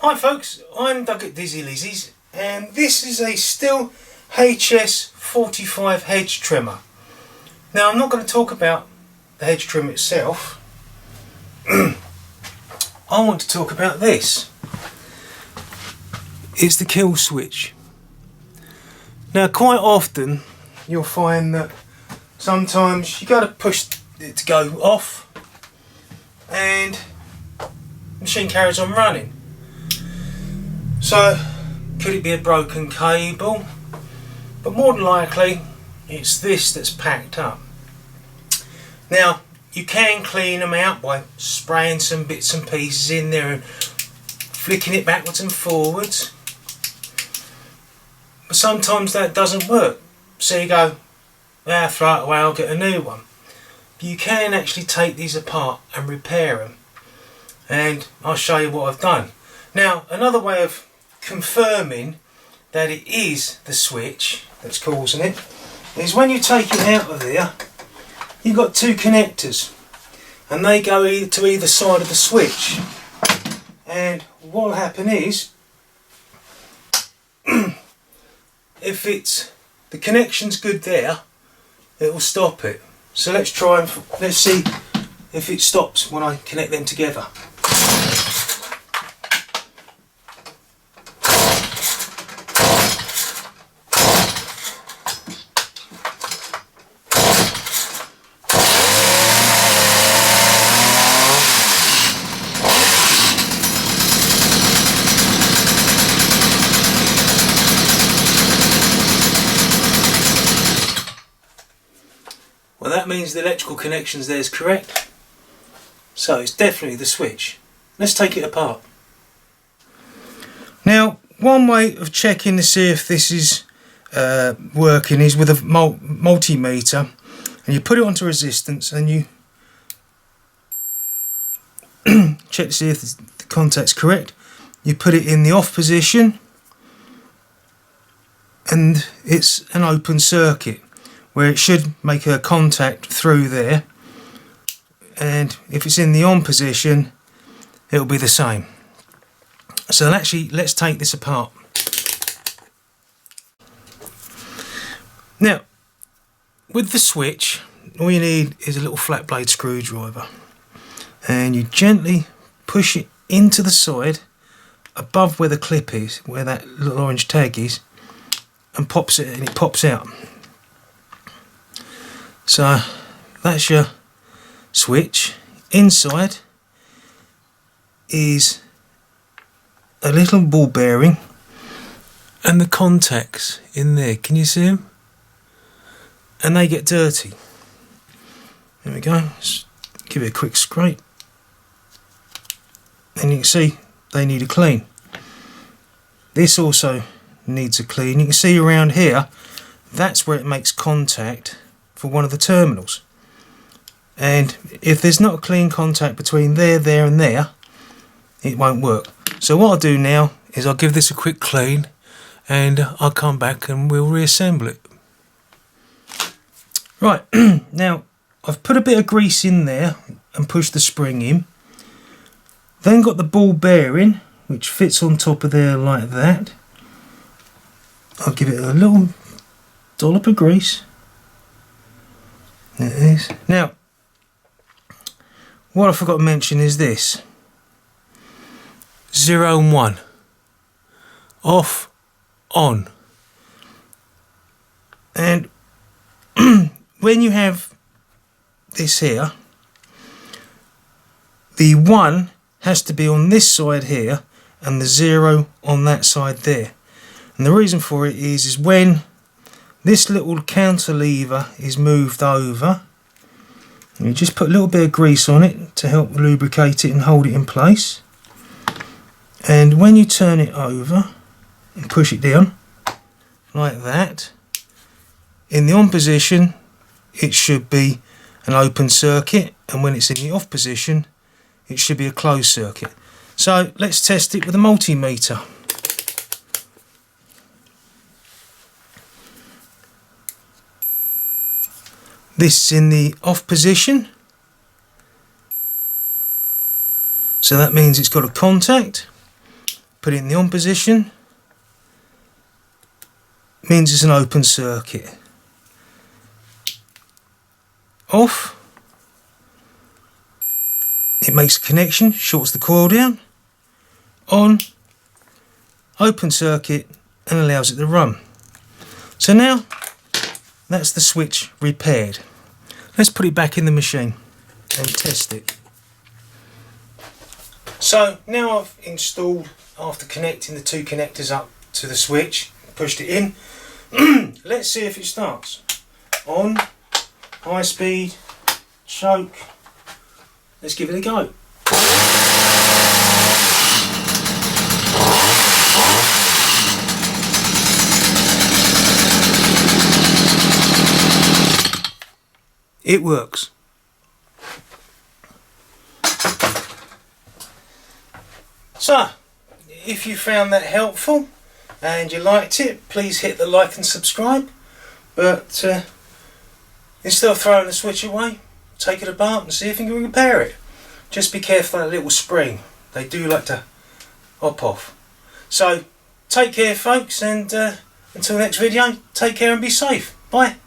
Hi folks, I'm Doug at Dizzy Lizzie's, and this is a Stihl HS45 hedge trimmer. Now I'm not going to talk about the hedge trim itself. I want to talk about this. It's the kill switch. Now quite often you'll find that sometimes you got to push it to go off and the machine carries on running. So could it be a broken cable? But more than likely it's this that's packed up. Now you can clean them out by spraying some bits and pieces in there and flicking it backwards and forwards, but sometimes that doesn't work, so you go, throw it away, I'll get a new one. But you can actually take these apart and repair them, and I'll show you what I've done. Now another way of confirming that it is the switch that's causing it is when you take it out of there, you've got two connectors and they go to either side of the switch, and what will happen is if the connection's good there, it will stop it. So let's see if it stops when I connect them together. Well, that means the electrical connections there is correct, so it's definitely the switch. Let's take it apart. Now one way of checking to see if this is working is with a multimeter, and you put it onto resistance and you check to see if the contact's correct. You put it in the off position and it's an open circuit, where it should make a contact through there, and if it's in the on position it'll be the same. So actually let's take this apart. Now with the switch all you need is a little flat blade screwdriver, and you gently push it into the side above where the clip is, where that little orange tag is, and it pops out. So that's your switch. Inside is a little ball bearing and the contacts in there. Can you see them? And they get dirty. There we go. Just give it a quick scrape. And you can see they need a clean. This also needs a clean. You can see around here, that's where it makes contact for one of the terminals, and if there's not a clean contact between there and there, it won't work. So what I'll do now is I'll give this a quick clean and I'll come back and we'll reassemble it. Right, now I've put a bit of grease in there and pushed the spring in, then got the ball bearing which fits on top of there like that. I'll give it a little dollop of grease. There it is. Now, what I forgot to mention is this: 0 and 1, off, on. And when you have this here, the 1 has to be on this side here and the 0 on that side there. And the reason for it is when this little counter lever is moved over, and you just put a little bit of grease on it to help lubricate it and hold it in place, and when you turn it over and push it down like that, in the on position it should be an open circuit, and when it's in the off position it should be a closed circuit. So let's test it with a multimeter. This is in the off position, so that means it's got a contact. Put it in the on position. Means it's an open circuit. Off. It makes a connection, shorts the coil down. On. Open circuit and allows it to run. So now that's the switch repaired. Let's put it back in the machine and test it. So now I've installed, after connecting the two connectors up to the switch, pushed it in. Let's see if it starts. On, high speed, choke. Let's give it a go. It works. So, if you found that helpful and you liked it, please hit the like and subscribe. But instead of throwing the switch away, take it apart and see if you can repair it. Just be careful of that little spring. They do like to hop off. So, take care folks, and until next video, take care and be safe. Bye.